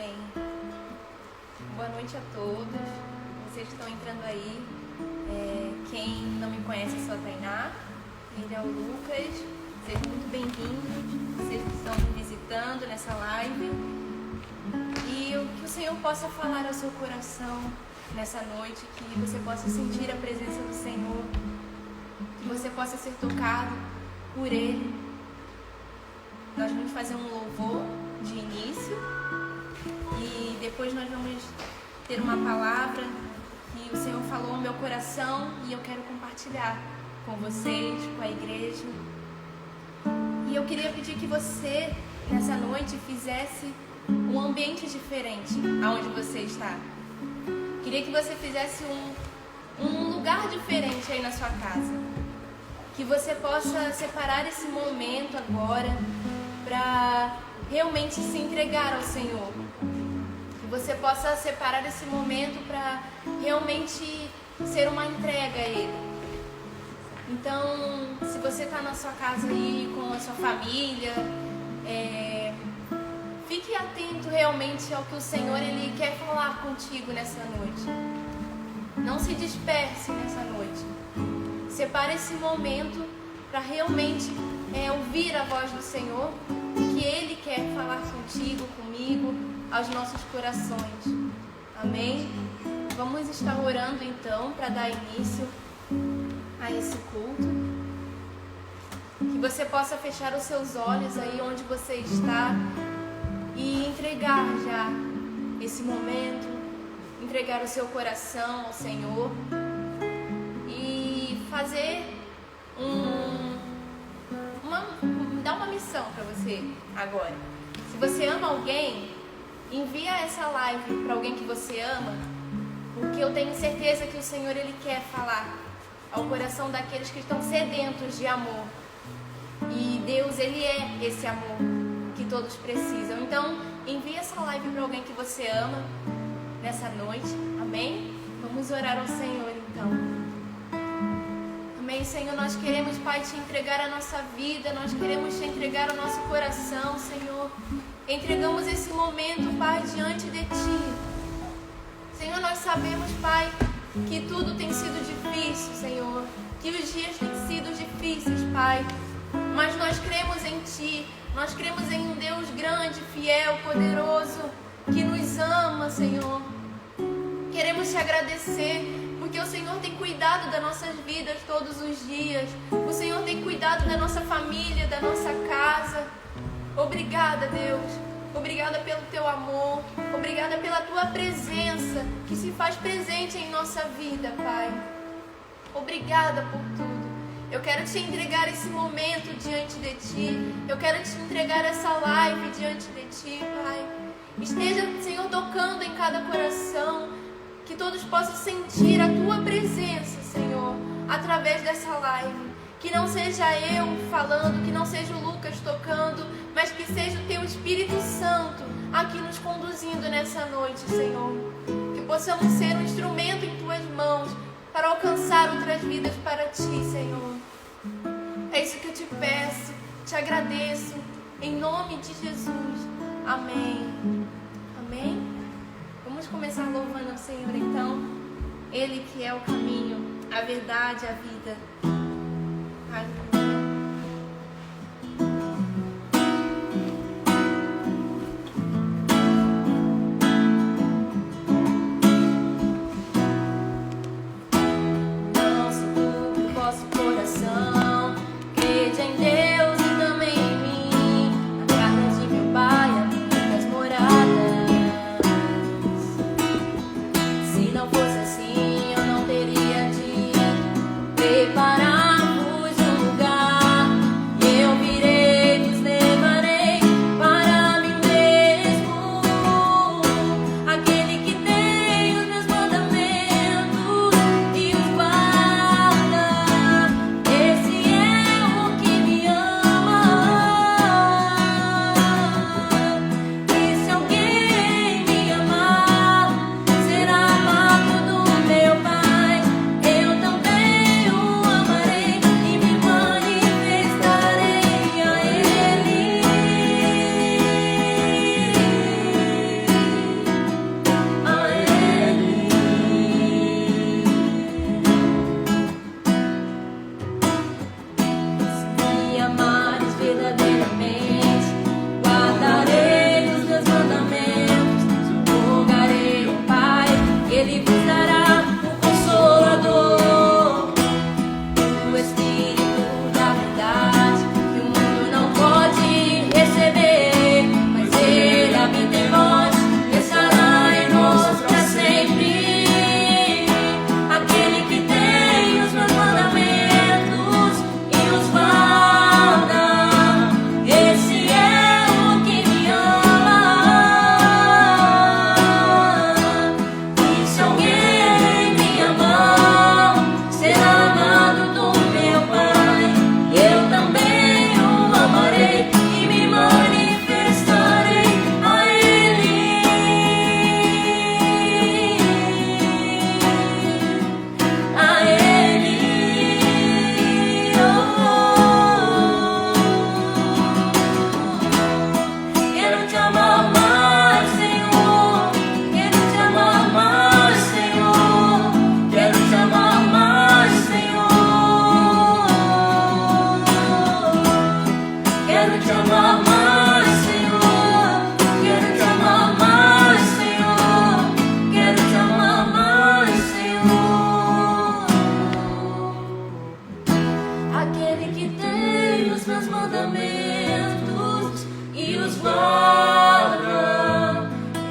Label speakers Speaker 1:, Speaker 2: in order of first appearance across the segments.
Speaker 1: Amém. Boa noite a todos. Vocês que estão entrando aí. Quem não me conhece, eu sou a Tainá. Ele é o Lucas. Sejam muito bem-vindos. Vocês que estão me visitando nessa live. E que o Senhor possa falar ao seu coração nessa noite. Que você possa sentir a presença do Senhor. Que você possa ser tocado por Ele. Nós vamos fazer um louvor de início e depois nós vamos ter uma palavra que o Senhor falou no meu coração e eu quero compartilhar com vocês, com a igreja. E eu queria pedir que você, nessa noite, fizesse um ambiente diferente aonde você está. Queria que você fizesse um lugar diferente aí na sua casa. Que você possa separar esse momento agora para realmente se entregar ao Senhor. Que você possa separar esse momento para realmente ser uma entrega a Ele. Então, se você está na sua casa aí com a sua família, fique atento realmente ao que o Senhor Ele quer falar contigo nessa noite. Não se disperse nessa noite. Separe esse momento para realmente ouvir a voz do Senhor, que Ele quer falar contigo, comigo, aos nossos corações. Amém? Vamos estar orando então para dar início a esse culto. Que você possa fechar os seus olhos aí onde você está e entregar já esse momento, entregar o seu coração ao Senhor e fazer dar uma missão para você agora. Se você ama alguém, envia essa live para alguém que você ama, porque eu tenho certeza que o Senhor Ele quer falar ao coração daqueles que estão sedentos de amor. E Deus, Ele é esse amor que todos precisam. Então, envia essa live para alguém que você ama nessa noite. Amém? Vamos orar ao Senhor então. Amém, Senhor, nós queremos, Pai, Te entregar a nossa vida, nós queremos Te entregar o nosso coração, Senhor. Entregamos esse momento, Pai, diante de Ti. Senhor, nós sabemos, Pai, que tudo tem sido difícil, Senhor, que os dias têm sido difíceis, Pai, mas nós cremos em Ti, nós cremos em um Deus grande, fiel, poderoso, que nos ama, Senhor. Queremos Te agradecer, porque o Senhor tem cuidado das nossas vidas todos os dias. O Senhor tem cuidado da nossa família, da nossa casa. Obrigada, Deus. Obrigada pelo Teu amor. Obrigada pela Tua presença, que se faz presente em nossa vida, Pai. Obrigada por tudo. Eu quero Te entregar esse momento diante de Ti. Eu quero Te entregar essa live diante de Ti, Pai. Esteja, Senhor, tocando em cada coração. Que todos possam sentir a Tua presença, Senhor, através dessa live. Que não seja eu falando, que não seja o Lucas tocando, mas que seja o Teu Espírito Santo aqui nos conduzindo nessa noite, Senhor. Que possamos ser um instrumento em Tuas mãos para alcançar outras vidas para Ti, Senhor. É isso que eu Te peço, Te agradeço, em nome de Jesus. Amém. Amém. Vamos começar louvando ao Senhor então. Ele que é o caminho, a verdade, a vida. Aleluia. Não se turbe o vosso coração, crede em Deus e também em mim. Na casa de meu Pai há muitas moradas. Se não fosse assim, eu não teria dito: preparar-vos um lugar.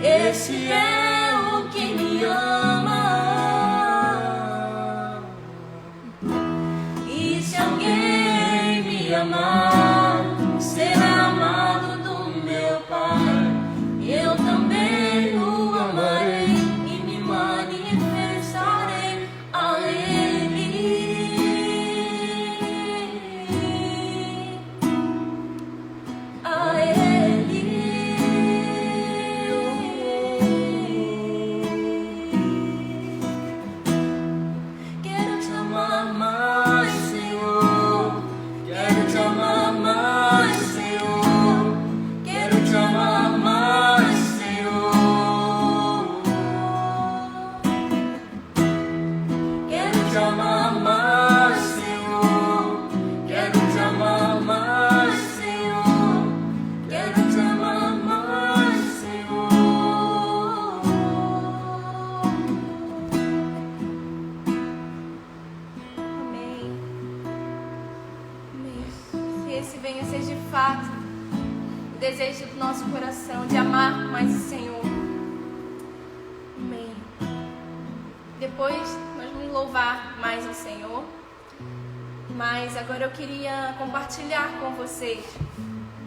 Speaker 2: Esse é o que me ama. E se alguém me amar, será amado do meu Pai. Eu também o amarei e me manifestarei a Ele. A Ele. Quero te amar mais, Senhor. Quero te amar mais, Senhor. Quero te amar mais, Senhor. Quero te amar mais, Senhor. Quero te amar mais, Senhor. Quero te amar mais, Senhor.
Speaker 1: Amém. Amém. Que esse venha ser de fato o desejo do nosso coração, de amar mais o Senhor. Amém. Depois nós vamos louvar mais o Senhor. Mas agora eu queria compartilhar com vocês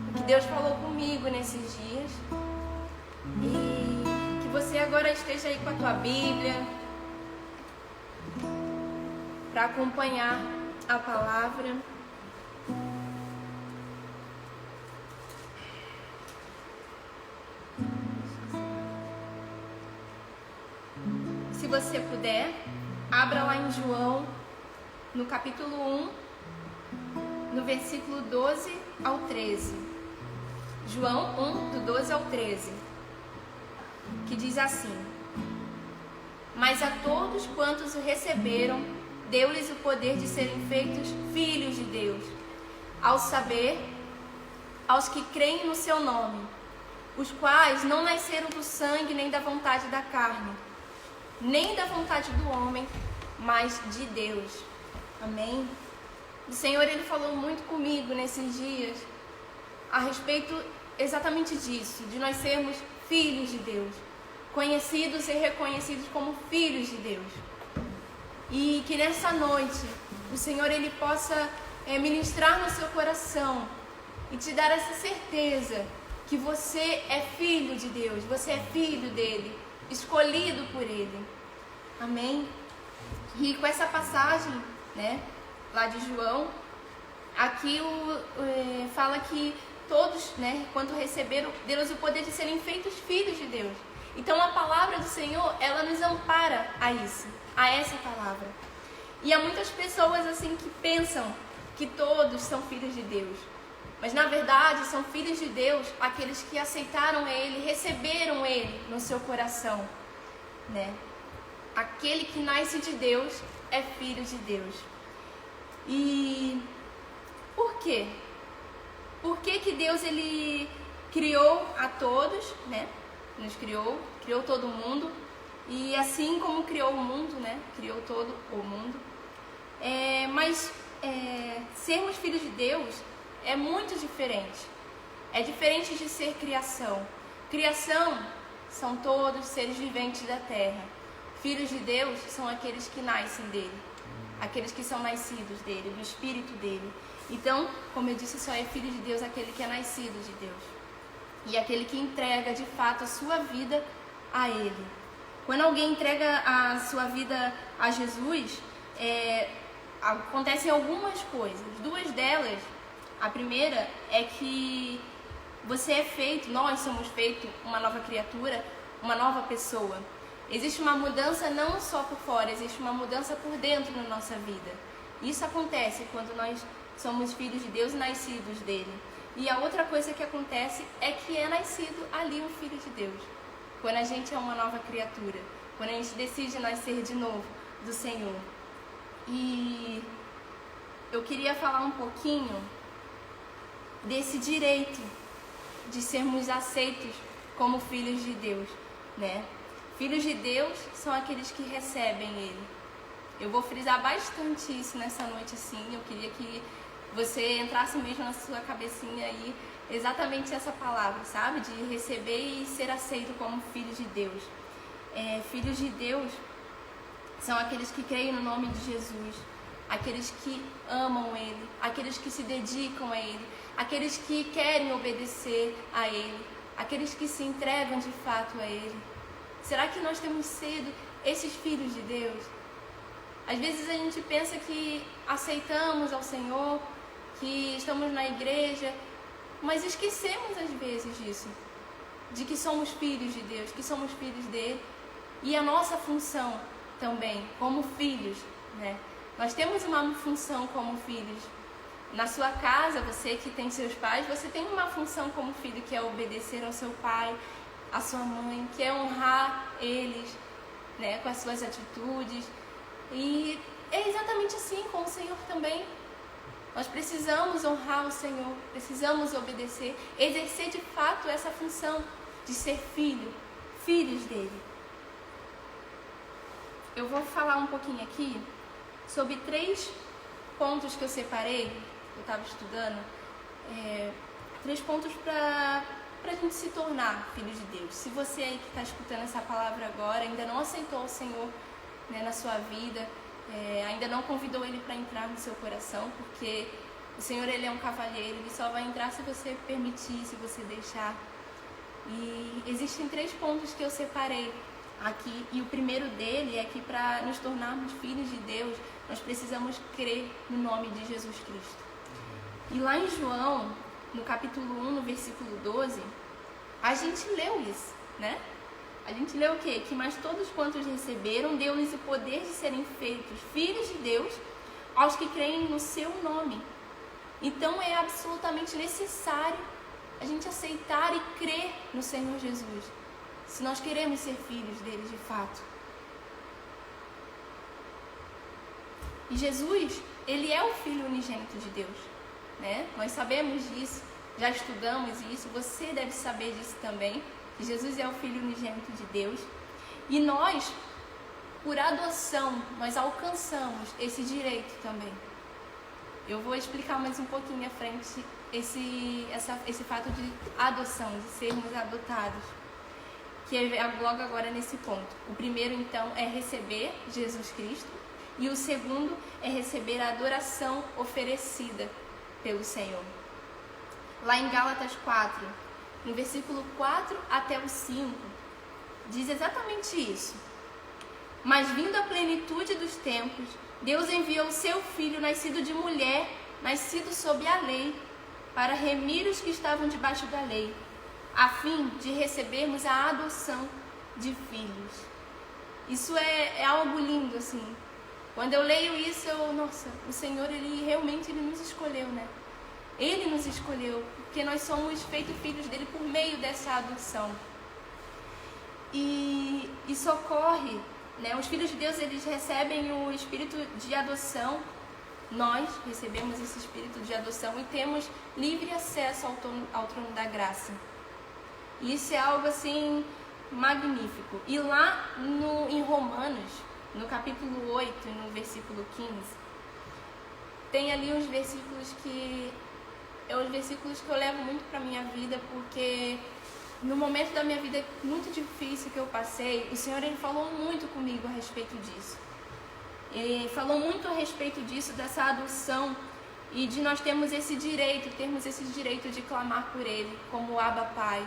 Speaker 1: o que Deus falou comigo nesses dias. E que você agora esteja aí com a tua Bíblia para acompanhar a palavra. Se você puder, abra lá em João, no capítulo 1, no versículo 12 ao 13. João 1, do 12 ao 13, que diz assim: Mas a todos quantos o receberam, deu-lhes o poder de serem feitos filhos de Deus, aos que creem no seu nome, os quais não nasceram do sangue, nem da vontade da carne, nem da vontade do homem, mas de Deus. Amém? O Senhor, Ele falou muito comigo nesses dias a respeito exatamente disso, de nós sermos filhos de Deus, conhecidos e reconhecidos como filhos de Deus. E que nessa noite o Senhor, Ele possa ministrar no seu coração e te dar essa certeza que você é filho de Deus, você é filho dEle, escolhido por Ele. Amém? E com essa passagem, né, lá de João, aqui fala que todos, né, quando receberam, Deus o poder de serem feitos filhos de Deus. Então a palavra do Senhor, ela nos ampara a isso, a essa palavra. E há muitas pessoas assim que pensam que todos são filhos de Deus. Mas na verdade são filhos de Deus aqueles que aceitaram Ele, receberam Ele no seu coração, né? Aquele que nasce de Deus é filho de Deus. E por quê? Por que Deus, Ele criou a todos, né? Nos criou todo mundo. E assim como criou o mundo, né? Criou todo o mundo. Mas sermos filhos de Deus é muito diferente. É diferente de ser criação. Criação são todos seres viventes da terra. Filhos de Deus são aqueles que nascem dele, aqueles que são nascidos dele, do Espírito dele. Então, como eu disse, só é filho de Deus aquele que é nascido de Deus. E aquele que entrega de fato a sua vida a Ele. Quando alguém entrega a sua vida a Jesus, acontecem algumas coisas. Duas delas, a primeira é que você é feito, nós somos feitos uma nova criatura, uma nova pessoa. Existe uma mudança não só por fora, existe uma mudança por dentro na nossa vida. Isso acontece quando nós somos filhos de Deus e nascidos dele. E a outra coisa que acontece é que é nascido ali um filho de Deus. Quando a gente é uma nova criatura, quando a gente decide nascer de novo do Senhor. E eu queria falar um pouquinho desse direito de sermos aceitos como filhos de Deus, né? Filhos de Deus são aqueles que recebem Ele. Eu vou frisar bastante isso nessa noite, assim. Eu queria que você entrasse mesmo na sua cabecinha aí exatamente essa palavra, sabe? De receber e ser aceito como filho de Deus. Filhos de Deus são aqueles que creem no nome de Jesus, aqueles que amam Ele, aqueles que se dedicam a Ele, aqueles que querem obedecer a Ele, aqueles que se entregam de fato a Ele. Será que nós temos sido esses filhos de Deus? Às vezes a gente pensa que aceitamos ao Senhor, que estamos na igreja, mas esquecemos às vezes disso, de que somos filhos de Deus, que somos filhos dele, e a nossa função também, como filhos, né? Nós temos uma função como filhos. Na sua casa, você que tem seus pais, você tem uma função como filho, que é obedecer ao seu pai, à sua mãe, que é honrar eles, né, com as suas atitudes. E é exatamente assim com o Senhor também. Nós precisamos honrar o Senhor, precisamos obedecer, exercer de fato essa função de ser filhos dele. Eu vou falar um pouquinho aqui sobre 3 pontos que eu separei, eu estava estudando, 3 pontos para a gente se tornar filho de Deus. Se você aí que está escutando essa palavra agora ainda não aceitou o Senhor, né, na sua vida, ainda não convidou Ele para entrar no seu coração, porque o Senhor, Ele é um cavalheiro, Ele só vai entrar se você permitir, se você deixar. E existem 3 pontos que eu separei aqui, e o primeiro dele é que para nos tornarmos filhos de Deus, nós precisamos crer no nome de Jesus Cristo. E lá em João, no capítulo 1, no versículo 12, a gente leu isso, né? A gente leu o quê? Que mas todos quantos receberam, deu-lhes o poder de serem feitos filhos de Deus aos que creem no seu nome. Então é absolutamente necessário a gente aceitar e crer no Senhor Jesus, se nós queremos ser filhos dele de fato. E Jesus, ele é o Filho unigênito de Deus, né? Nós sabemos disso, já estudamos isso, você deve saber disso também, que Jesus é o Filho unigênito de Deus. E nós, por adoção, nós alcançamos esse direito também. Eu vou explicar mais um pouquinho à frente esse fato de adoção, de sermos adotados, que é logo agora nesse ponto. O primeiro, então, é receber Jesus Cristo, e o segundo é receber a adoração oferecida pelo Senhor. Lá em Gálatas 4, no versículo 4 até o 5, diz exatamente isso. Mas vindo a plenitude dos tempos, Deus enviou o seu Filho, nascido de mulher, nascido sob a lei, para remir os que estavam debaixo da lei, a fim de recebermos a adoção de filhos. Isso é algo lindo, assim. Quando eu leio isso, nossa, o Senhor, Ele realmente nos escolheu, né? Ele nos escolheu, porque nós somos feitos filhos dele por meio dessa adoção. E isso ocorre, né? Os filhos de Deus, eles recebem o espírito de adoção. Nós recebemos esse espírito de adoção e temos livre acesso ao trono da graça. E isso é algo assim magnífico. E lá em Romanos, no capítulo 8, no versículo 15, tem ali uns versículos que eu levo muito para a minha vida, porque no momento da minha vida muito difícil que eu passei, o Senhor, Ele falou muito comigo a respeito disso. Ele falou muito a respeito disso, dessa adoção, e de nós termos esse direito de clamar por Ele, como Abba Pai.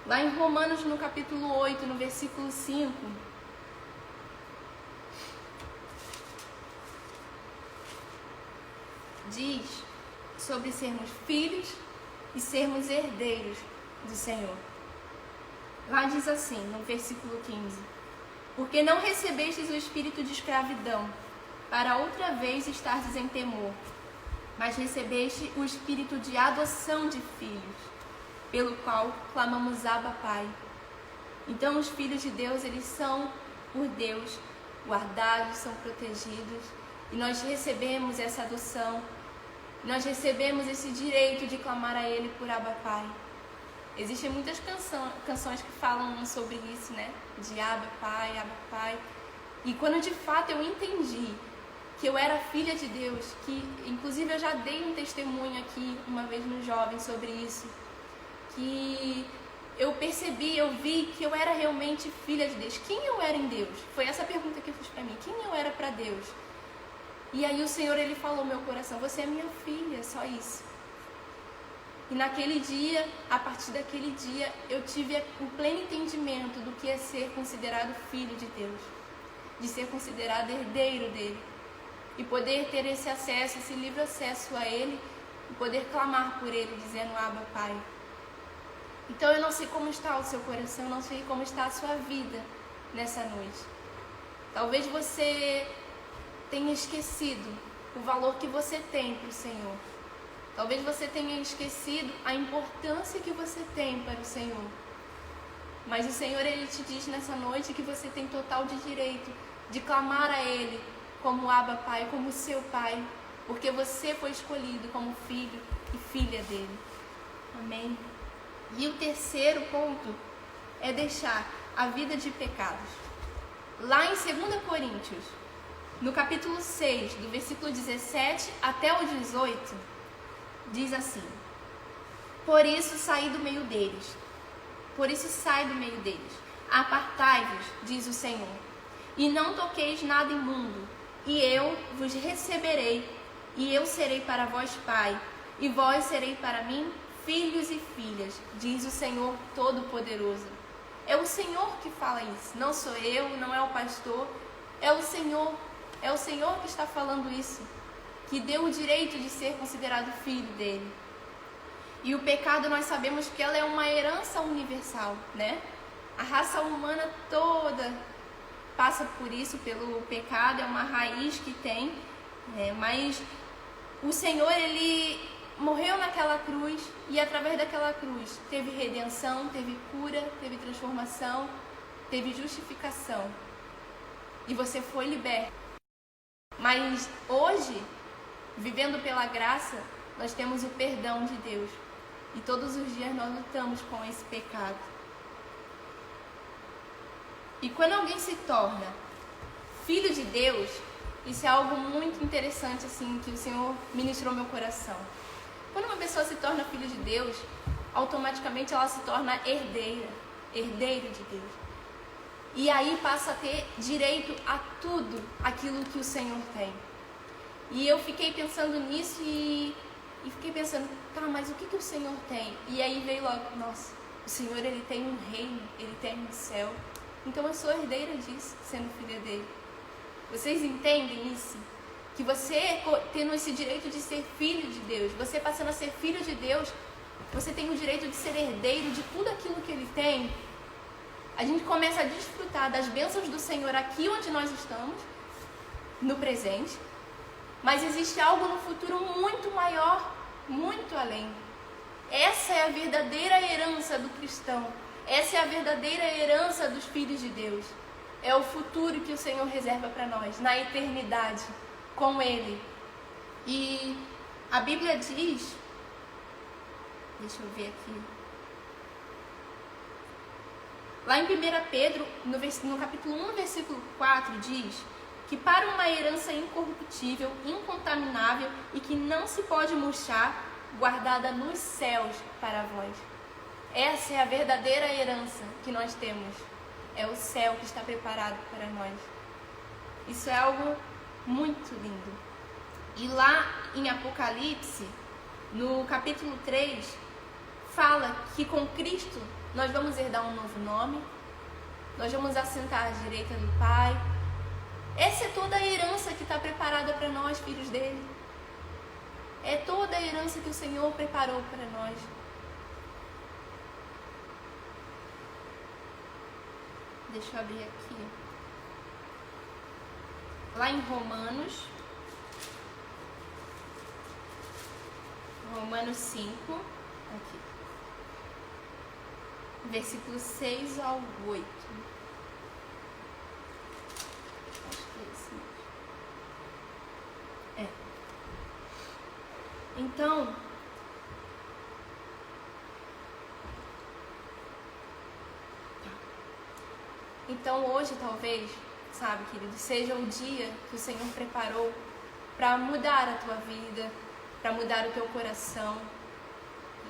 Speaker 1: Lá em Romanos, no capítulo 8, no versículo 5, diz sobre sermos filhos e sermos herdeiros do Senhor. Lá diz assim, no versículo 15: porque não recebestes o espírito de escravidão, para outra vez estardes em temor, mas recebeste o espírito de adoção de filhos, pelo qual clamamos Abba Pai. Então os filhos de Deus, eles são por Deus guardados, são protegidos, e nós recebemos essa adoção, nós recebemos esse direito de clamar a Ele por Abba Pai. Existem muitas canções que falam sobre isso, né? De Abba Pai, Abba Pai. E quando de fato eu entendi que eu era filha de Deus, que inclusive eu já dei um testemunho aqui uma vez no Jovem sobre isso, que eu percebi, eu vi que eu era realmente filha de Deus. Quem eu era em Deus? Foi essa pergunta que eu fiz para mim. Quem eu era para Deus? E aí o Senhor, Ele falou no meu coração, você é minha filha, só isso. E naquele dia, a partir daquele dia, eu tive o pleno entendimento do que é ser considerado filho de Deus, de ser considerado herdeiro dele, e poder ter esse acesso, esse livre acesso a ele, e poder clamar por ele, dizendo, Abba, Pai. Então eu não sei como está o seu coração, eu não sei como está a sua vida nessa noite. Talvez você tenha esquecido o valor que você tem para o Senhor. Talvez você tenha esquecido a importância que você tem para o Senhor. Mas o Senhor, Ele te diz nessa noite que você tem total de direito de clamar a Ele como Abba Pai, como seu Pai, porque você foi escolhido como filho e filha dEle. Amém? E o terceiro ponto é deixar a vida de pecados. Lá em 2 Coríntios, no capítulo 6, do versículo 17 até o 18, diz assim: Por isso saí do meio deles. Por isso sai do meio deles. Apartai-vos, diz o Senhor, e não toqueis nada imundo, e eu vos receberei, e eu serei para vós pai, e vós serei para mim filhos e filhas, diz o Senhor Todo-Poderoso. É o Senhor que fala isso, não sou eu, não é o pastor, é o Senhor que está falando isso, que deu o direito de ser considerado filho dele. E o pecado, nós sabemos que ela é uma herança universal, né? A raça humana toda passa por isso, pelo pecado, é uma raiz que tem, mas o Senhor, Ele morreu naquela cruz, e através daquela cruz teve redenção, teve cura, teve transformação, teve justificação, e você foi liberto. Mas hoje, vivendo pela graça, nós temos o perdão de Deus, e todos os dias nós lutamos com esse pecado. E quando alguém se torna filho de Deus, isso é algo muito interessante, assim, que o Senhor ministrou ao meu coração. Quando uma pessoa se torna filho de Deus, automaticamente ela se torna herdeiro de Deus. E aí passa a ter direito a tudo aquilo que o Senhor tem. E eu fiquei pensando nisso e fiquei pensando, tá, mas o que o Senhor tem? E aí veio logo, nossa, o Senhor, Ele tem um reino, Ele tem um céu. Então eu sou herdeira disso, sendo filha dele. Vocês entendem isso? Que você, tendo esse direito de ser filho de Deus, você passando a ser filho de Deus, você tem o direito de ser herdeiro de tudo aquilo que Ele tem. A gente começa a desfrutar das bênçãos do Senhor aqui onde nós estamos, no presente, mas existe algo no futuro muito maior, muito além. Essa é a verdadeira herança do cristão. Essa é a verdadeira herança dos filhos de Deus. É o futuro que o Senhor reserva para nós, na eternidade, com Ele. E a Bíblia diz, deixa eu ver aqui, lá em 1 Pedro, no capítulo 1, versículo 4, diz que para uma herança incorruptível, incontaminável e que não se pode murchar, guardada nos céus para vós. Essa é a verdadeira herança que nós temos. É o céu que está preparado para nós. Isso é algo muito lindo. E lá em Apocalipse, no capítulo 3, fala que com Cristo nós vamos herdar um novo nome, nós vamos assentar à direita do Pai. Essa é toda a herança que está preparada para nós, filhos dele. É toda a herança que o Senhor preparou para nós. Deixa eu abrir aqui. Lá em Romanos 5, aqui, versículo 6 ao 8. Acho que é esse mesmo. É. Então, hoje talvez sabe, querido? Seja o dia que o Senhor preparou para mudar a tua vida, para mudar o teu coração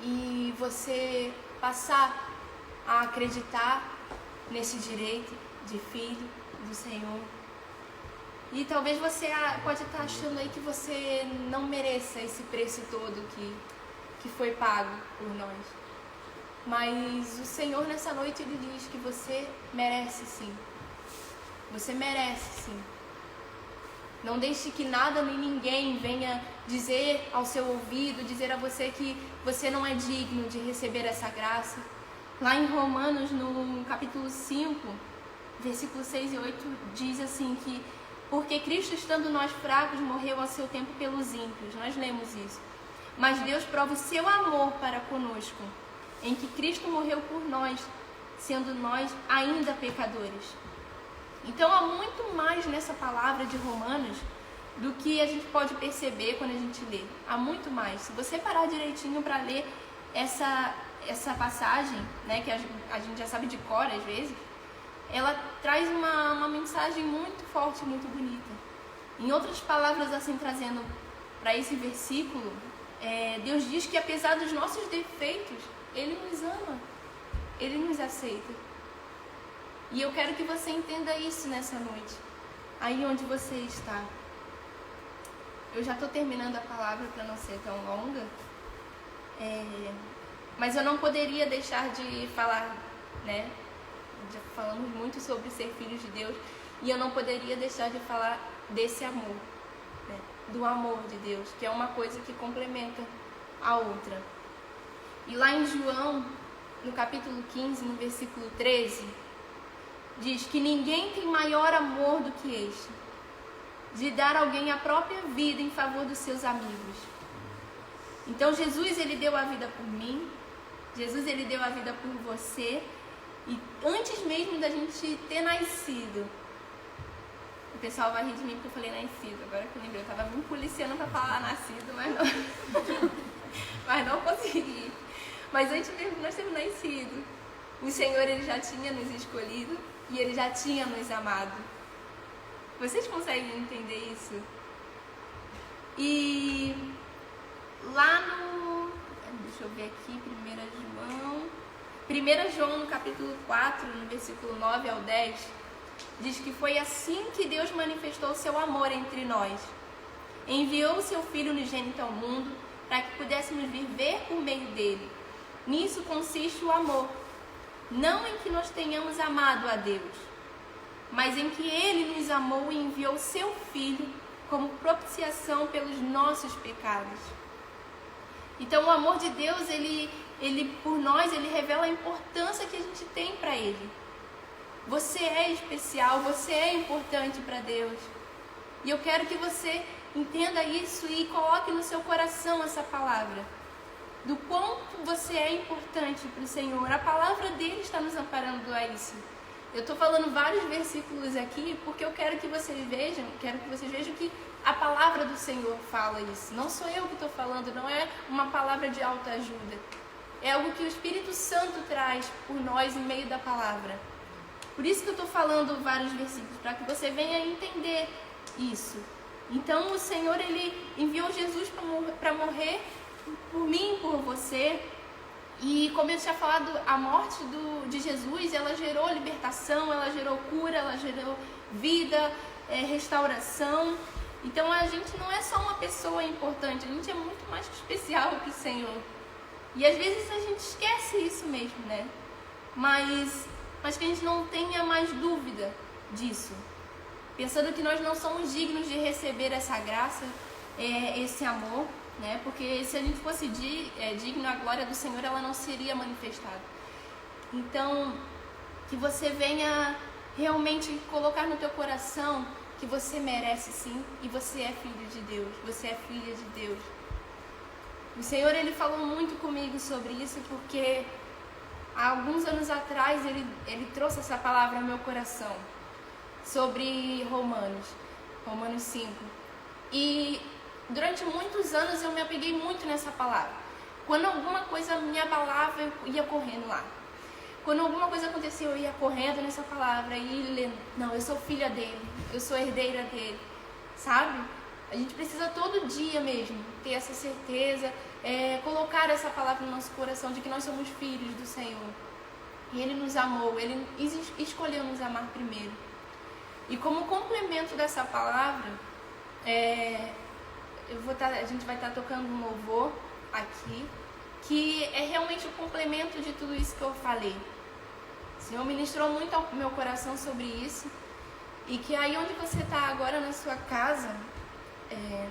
Speaker 1: e você passar a acreditar nesse direito de filho do Senhor. E talvez você pode estar achando aí que você não mereça esse preço todo que foi pago por nós. Mas o Senhor nessa noite Ele diz que você merece sim. Você merece sim. Não deixe que nada nem ninguém venha dizer ao seu ouvido, dizer a você que você não é digno de receber essa graça. Lá em Romanos, no capítulo 5, versículos 6 e 8, diz assim que porque Cristo, estando nós fracos, morreu a seu tempo pelos ímpios. Nós lemos isso. Mas Deus prova o seu amor para conosco, em que Cristo morreu por nós, sendo nós ainda pecadores. Então há muito mais nessa palavra de Romanos do que a gente pode perceber quando a gente lê. Há muito mais. Se você parar direitinho para ler essa passagem, né, que a gente já sabe de cor às vezes, ela traz uma mensagem muito forte, muito bonita. Em outras palavras, assim, trazendo para esse versículo, Deus diz que apesar dos nossos defeitos, Ele nos ama, Ele nos aceita. E eu quero que você entenda isso nessa noite, aí onde você está. Eu já estou terminando a palavra para não ser tão longa, mas eu não poderia deixar de falar, né? Já falamos muito sobre ser filhos de Deus, e eu não poderia deixar de falar desse amor, né? Do amor de Deus, que é uma coisa que complementa a outra. E lá em João, no capítulo 15, no versículo 13, diz que ninguém tem maior amor do que este, de dar a alguém a própria vida em favor dos seus amigos. Então Jesus, Ele deu a vida por mim, Jesus, Ele deu a vida por você, e antes mesmo da gente ter nascido, o pessoal vai rir de mim porque eu falei nascido, agora que eu lembrei, eu estava me policiando para falar nascido, mas não consegui. Mas antes mesmo de nós termos nascido, o Senhor, Ele já tinha nos escolhido e Ele já tinha nos amado. Vocês conseguem entender isso? E lá no... deixa eu ver aqui, 1 João no capítulo 4, no versículo 9 ao 10, diz que foi assim que Deus manifestou o seu amor entre nós. Enviou o seu Filho unigênito ao mundo para que pudéssemos viver por meio dele. Nisso consiste o amor. Não em que nós tenhamos amado a Deus, mas em que Ele nos amou e enviou o seu Filho como propiciação pelos nossos pecados. Então o amor de Deus, ele por nós, Ele revela a importância que a gente tem para Ele. Você é especial, você é importante para Deus. E eu quero que você entenda isso e coloque no seu coração essa palavra. Do quanto você é importante para o Senhor. A palavra dele está nos amparando a isso. Eu estou falando vários versículos aqui porque eu quero que vocês vejam, que a palavra do Senhor fala isso. Não sou eu que estou falando, não é uma palavra de autoajuda. É algo que o Espírito Santo traz por nós em meio da palavra. Por isso que eu estou falando vários versículos, para que você venha entender isso. Então o Senhor, Ele enviou Jesus para morrer por mim e por você. E como eu tinha falado, a morte de Jesus, ela gerou libertação, ela gerou cura, ela gerou vida, restauração. Então a gente não é só uma pessoa importante, a gente é muito mais especial que o Senhor. E às vezes a gente esquece isso mesmo, né? Mas que a gente não tenha mais dúvida disso. Pensando que nós não somos dignos de receber essa graça, esse amor, né? Porque se a gente fosse digno, a glória do Senhor, ela não seria manifestada. Então, que você venha realmente colocar no teu coração que você merece sim, e você é filho de Deus, você é filha de Deus. O Senhor, Ele falou muito comigo sobre isso, porque há alguns anos atrás Ele trouxe essa palavra ao meu coração, sobre Romanos 5. E durante muitos anos eu me apeguei muito nessa palavra. Quando alguma coisa me abalava, eu ia correndo lá. Quando alguma coisa aconteceu, eu ia correndo nessa palavra e lendo, não, eu sou filha dele, eu sou herdeira dele, sabe? A gente precisa todo dia mesmo ter essa certeza, colocar essa palavra no nosso coração de que nós somos filhos do Senhor. E Ele nos amou, Ele escolheu nos amar primeiro. E como complemento dessa palavra, a gente vai estar tocando um louvor aqui, que é realmente o complemento de tudo isso que eu falei. O Senhor ministrou muito ao meu coração sobre isso. E que aí onde você está agora na sua casa,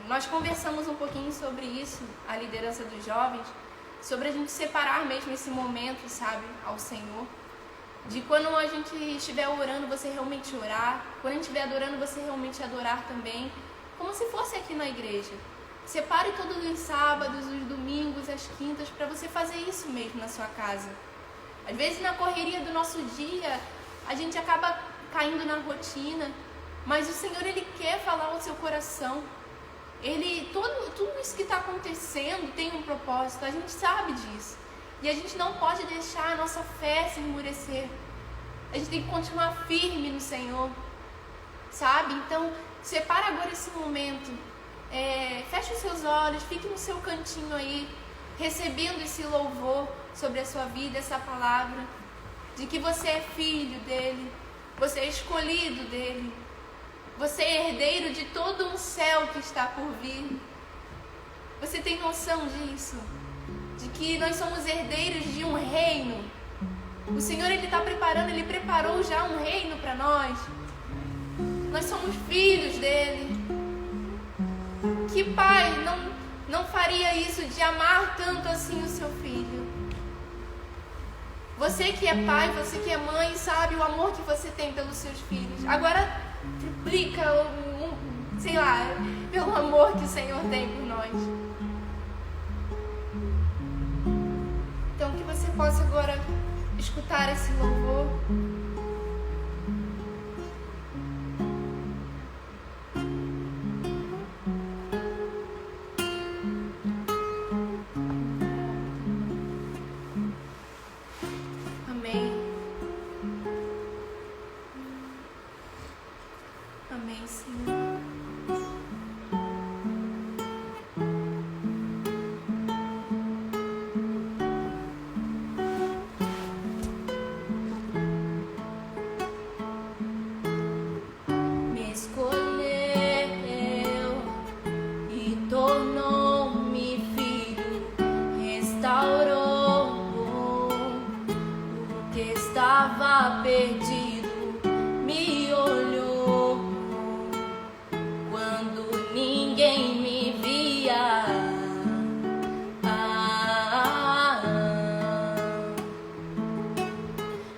Speaker 1: nós conversamos um pouquinho sobre isso, a liderança dos jovens, sobre a gente separar mesmo esse momento, sabe, ao Senhor. De quando a gente estiver orando, você realmente orar. Quando a gente estiver adorando, você realmente adorar também. Como se fosse aqui na igreja. Separe todos os sábados, os domingos, as quintas, para você fazer isso mesmo na sua casa. Às vezes na correria do nosso dia, a gente acaba caindo na rotina, mas o Senhor, Ele quer falar ao seu coração. Tudo isso que está acontecendo tem um propósito, a gente sabe disso. E a gente não pode deixar a nossa fé se enmurecer. A gente tem que continuar firme no Senhor, sabe? Então, separa agora esse momento. Feche os seus olhos, fique no seu cantinho aí, recebendo esse louvor sobre a sua vida, essa palavra, de que você é filho dEle, você é escolhido dEle, você é herdeiro de todo um céu que está por vir. Você tem noção disso? De que nós somos herdeiros de um reino. O Senhor, Ele está preparando, Ele preparou já um reino para nós. Nós somos filhos dEle. Que pai não faria isso de amar tanto assim o seu filho? Você que é pai, você que é mãe, sabe o amor que você tem pelos seus filhos. Agora triplica, sei lá, pelo amor que o Senhor tem por nós. Então que você possa agora escutar esse louvor. Amém, Senhor. Me escolheu e tornou-me filho, restaurou o que estava perdido, me olhou quando ninguém me via.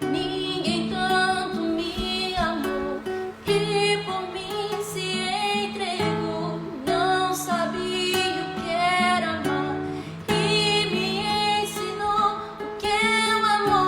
Speaker 1: Ninguém tanto me amou e por mim se entregou. Não sabia o que era amar e me ensinou o que é o amor.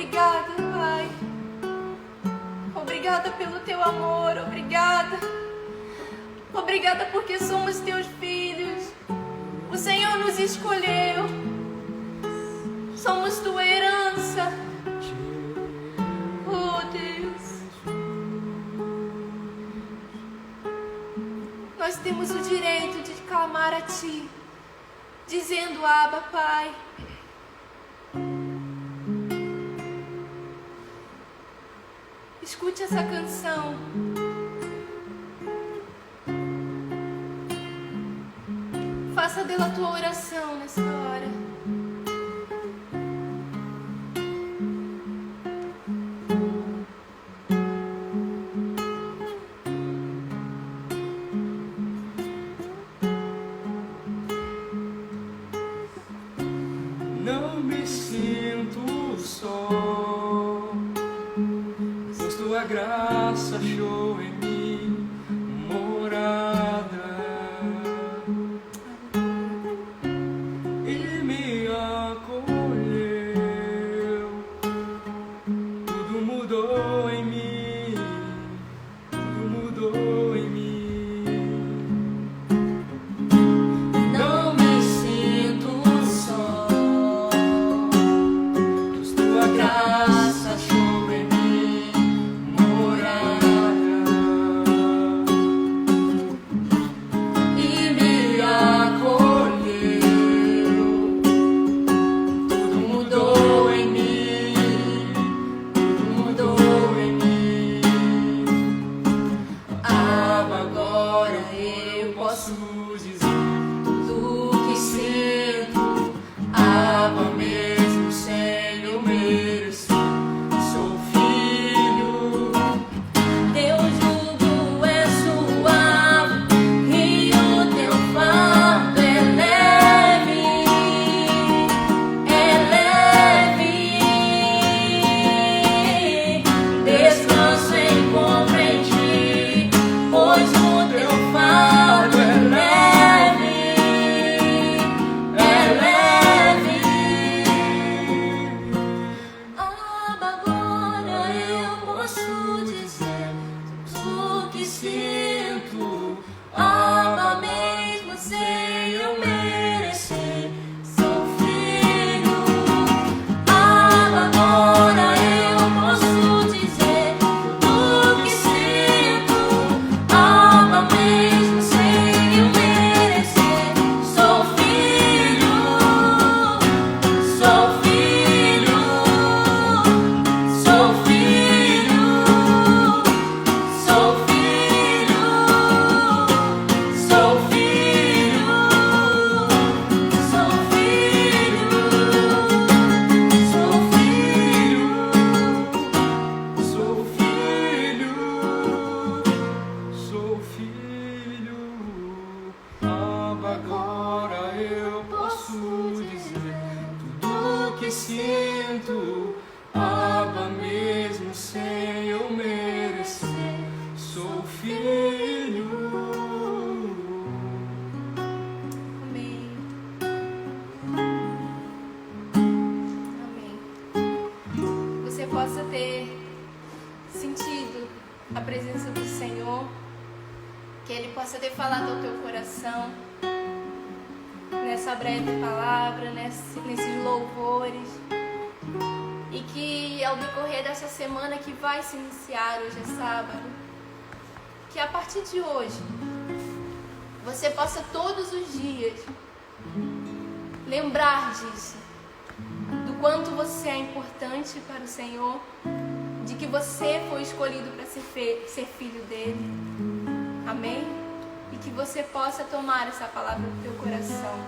Speaker 1: Obrigada, Pai. Obrigada pelo teu amor. Obrigada. Obrigada porque somos teus filhos. O Senhor nos escolheu. Somos tua herança. Oh, Deus. Nós temos o direito de clamar a Ti, dizendo: Abba, Pai. Escute essa canção. Faça dela tua oração nessa hora.
Speaker 2: Não me sinto só, pois tua graça achou em mim morada e me acolheu. Tudo mudou em mim, tudo mudou em mim. Não me sinto só, pois tua graça achou em mim morada e me acolheu. Tudo mudou em mim, tudo mudou em mim. Agora eu posso dizer tudo que sinto. Mesmo sem eu merecer, sou filho.
Speaker 1: Teu jugo é suave e o teu fardo é leve. É leve. Descanso encontro em Ti, pois o teu fardo é leve. É leve. Agora eu posso dizer tudo que sinto. Mesmo sem eu merecer, sou filho. Agora eu posso dizer tudo que sinto. Mesmo sem eu merecer, sou filho. Sou filho. Sou filho. Sou filho. Sou filho. Sou filho.
Speaker 2: Sou filho, sou filho, sou filho. Agora eu posso dizer tudo que sinto. Mesmo sem eu merecer, sou filho.
Speaker 1: Amém. Amém. Você possa ter sentido a presença do Senhor, que Ele possa ter falado ao teu coração nessa breve palavra, nesses louvores, e que ao decorrer dessa semana que vai se iniciar, hoje é sábado, que a partir de hoje você possa todos os dias lembrar disso, do quanto você é importante para o Senhor, de que você foi escolhido para ser filho dele. Amém? E que você possa tomar essa palavra no teu coração